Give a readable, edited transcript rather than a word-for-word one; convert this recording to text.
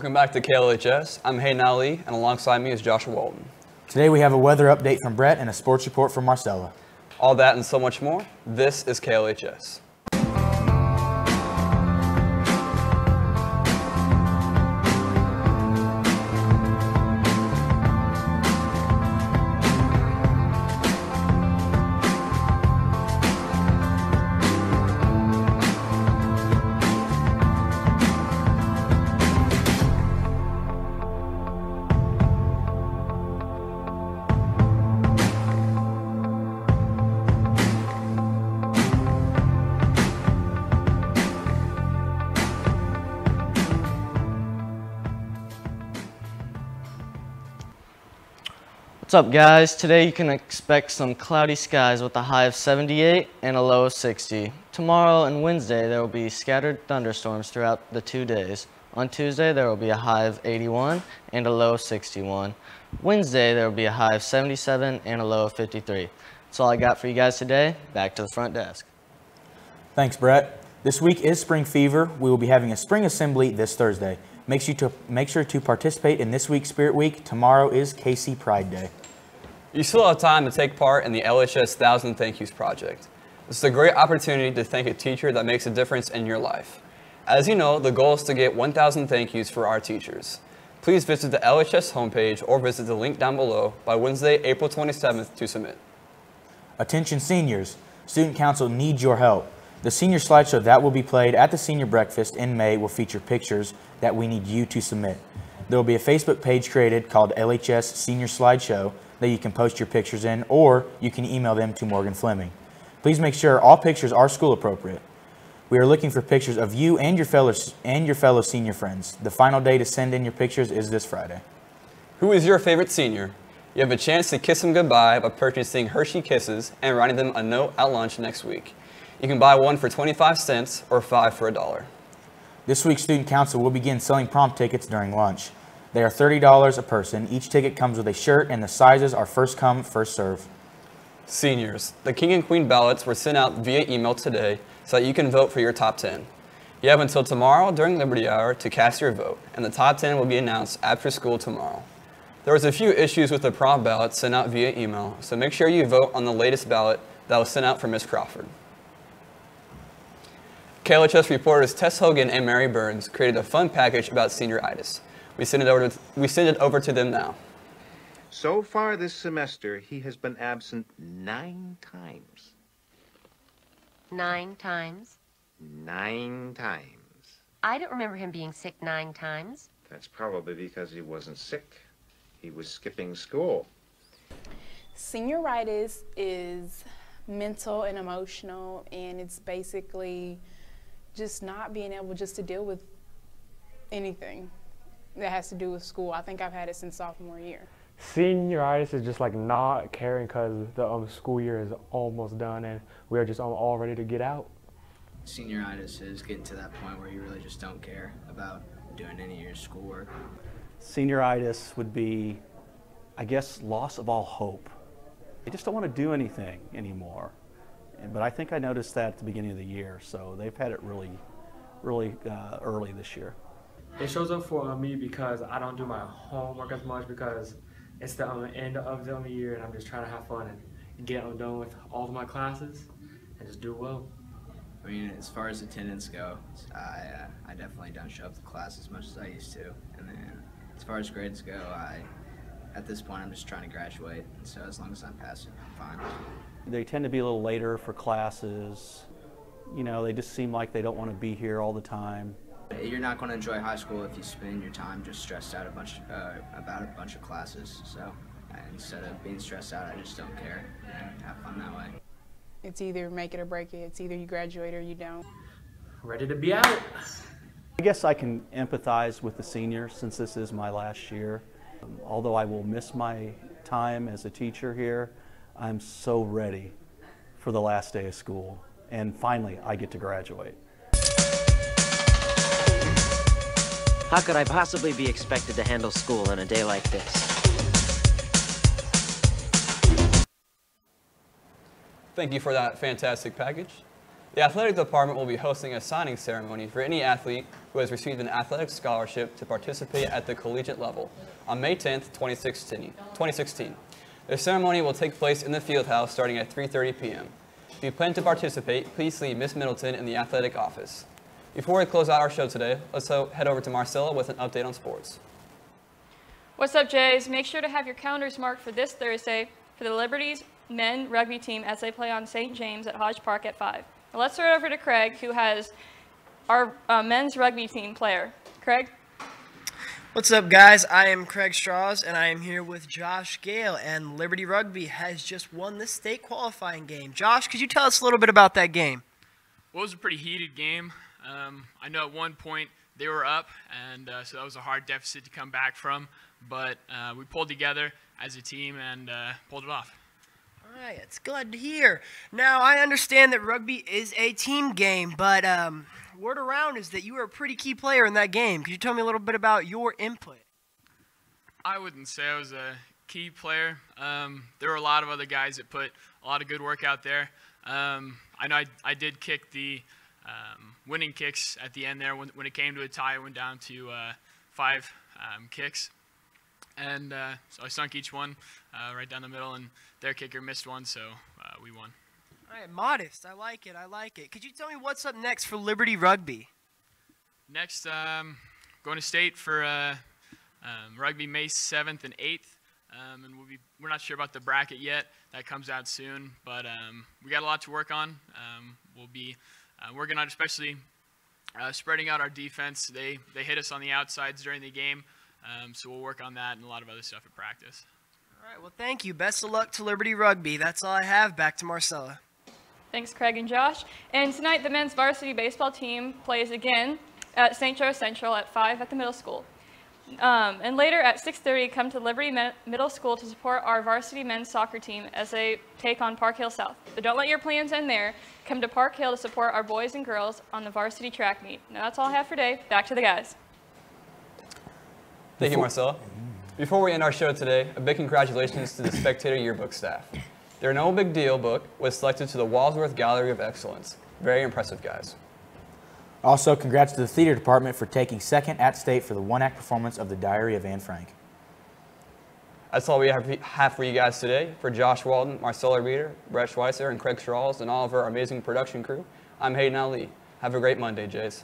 Welcome back to KLHS. I'm Hayden Ali, and alongside me is Joshua Walton. Today we have a weather update from Brett and a sports report from Marcella. All that and so much more. This is KLHS. What's up, guys? Today you can expect some cloudy skies with a high of 78 and a low of 60. Tomorrow and Wednesday there will be scattered thunderstorms throughout the 2 days. On Tuesday there will be a high of 81 and a low of 61. Wednesday there will be a high of 77 and a low of 53. That's all I got for you guys today. Back to the front desk. Thanks, Brett. This week is Spring Fever. We will be having a spring assembly this Thursday. Make sure to participate in this week's Spirit Week. Tomorrow is KC Pride Day. You still have time to take part in the LHS 1000 Thank Yous project. This is a great opportunity to thank a teacher that makes a difference in your life. As you know, the goal is to get 1,000 thank yous for our teachers. Please visit the LHS homepage or visit the link down below by Wednesday, April 27th to submit. Attention seniors, Student Council needs your help. The senior slideshow that will be played at the senior breakfast in May will feature pictures that we need you to submit. There will be a Facebook page created called LHS Senior Slideshow that you can post your pictures in, or you can email them to Morgan Fleming. Please make sure all pictures are school appropriate. We are looking for pictures of you and your fellow senior friends. The final day to send in your pictures is this Friday. Who is your favorite senior? You have a chance to kiss them goodbye by purchasing Hershey Kisses and writing them a note at lunch next week. You can buy one for 25 cents or 5 for $1. This week's Student Council will begin selling prom tickets during lunch. They are $30 a person. Each ticket comes with a shirt, and the sizes are first come, first serve. Seniors, the King and Queen ballots were sent out via email today so that you can vote for your top 10. You have until tomorrow during Liberty Hour to cast your vote, and the top 10 will be announced after school tomorrow. There was a few issues with the prom ballot sent out via email, so make sure you vote on the latest ballot that was sent out for Ms. Crawford. KLHS reporters Tess Hogan and Mary Burns created a fun package about senioritis. We send it over to them now. So far this semester, he has been absent 9 times. 9 times? 9 times. I don't remember him being sick 9 times. That's probably because he wasn't sick. He was skipping school. Senioritis is mental and emotional, and it's basically just not being able just to deal with anything that has to do with school. I think I've had it since sophomore year. Senioritis is just like not caring because the school year is almost done and we are just all ready to get out. Senioritis is getting to that point where you really just don't care about doing any of your schoolwork. Senioritis would be, I guess, loss of all hope. They just don't want to do anything anymore. But I think I noticed that at the beginning of the year, so they've had it really early this year. It shows up for me because I don't do my homework as much because it's the end of the year and I'm just trying to have fun and get done with all of my classes and just do well. I mean, as far as attendance goes, I definitely don't show up to class as much as I used to. And then as far as grades go, at this point I'm just trying to graduate, and so as long as I'm passing, I'm fine. They tend to be a little later for classes. You know, they just seem like they don't want to be here all the time. You're not going to enjoy high school if you spend your time just stressed out about a bunch of classes. So instead of being stressed out, I just don't care and have fun that way. It's either make it or break it. It's either you graduate or you don't. Ready to be out. I guess I can empathize with the seniors since this is my last year. Although I will miss my time as a teacher here, I'm so ready for the last day of school. And finally, I get to graduate. How could I possibly be expected to handle school on a day like this? Thank you for that fantastic package. The athletic department will be hosting a signing ceremony for any athlete who has received an athletic scholarship to participate at the collegiate level on May 10th, 2016. The ceremony will take place in the field house starting at 3:30 p.m. If you plan to participate, please see Miss Middleton in the athletic office. Before we close out our show today, let's head over to Marcella with an update on sports. What's up, Jays? Make sure to have your calendars marked for this Thursday for the Liberty's men rugby team as they play on St. James at Hodge Park at 5. Now let's throw it over to Craig, who has our men's rugby team player. Craig? What's up, guys? I am Craig Strauss, and I am here with Josh Gale, and Liberty Rugby has just won the state qualifying game. Josh, could you tell us a little bit about that game? Well, it was a pretty heated game. I know at one point they were up, and so that was a hard deficit to come back from, but we pulled together as a team and pulled it off. All right, it's good to hear. Now, I understand that rugby is a team game, but word around is that you were a pretty key player in that game. Could you tell me a little bit about your input? I wouldn't say I was a key player. There were a lot of other guys that put a lot of good work out there. I know I did kick the winning kicks at the end there. When it came to a tie, it went down to 5 kicks. And so I sunk each one right down the middle, and their kicker missed one, so we won. All right, modest. I like it. I like it. Could you tell me what's up next for Liberty Rugby? Next, going to state for rugby May 7th and 8th. And we're not sure about the bracket yet. That comes out soon, but we got a lot to work on. We'll be working on especially spreading out our defense. They hit us on the outsides during the game. So we'll work on that and a lot of other stuff at practice. All right, well, thank you. Best of luck to Liberty Rugby. That's all I have. Back to Marcella. Thanks, Craig and Josh. And tonight, the men's varsity baseball team plays again at St. Joe Central at 5 at the middle school. And later at 6:30, come to Liberty Middle School to support our varsity men's soccer team as they take on Park Hill South. But don't let your plans end there. Come to Park Hill to support our boys and girls on the varsity track meet. Now that's all I have for today. Back to the guys. Thank you, Marcella. Before we end our show today, a big congratulations to the Spectator Yearbook staff. Their No Big Deal book was selected to the Walsworth Gallery of Excellence. Very impressive, guys. Also, congrats to the theater department for taking second at state for the one-act performance of The Diary of Anne Frank. That's all we have for you guys today. For Josh Walden, Marcella Reeder, Brett Schweitzer, and Craig Strauss, and all of our amazing production crew, I'm Hayden Ali. Have a great Monday, Jays.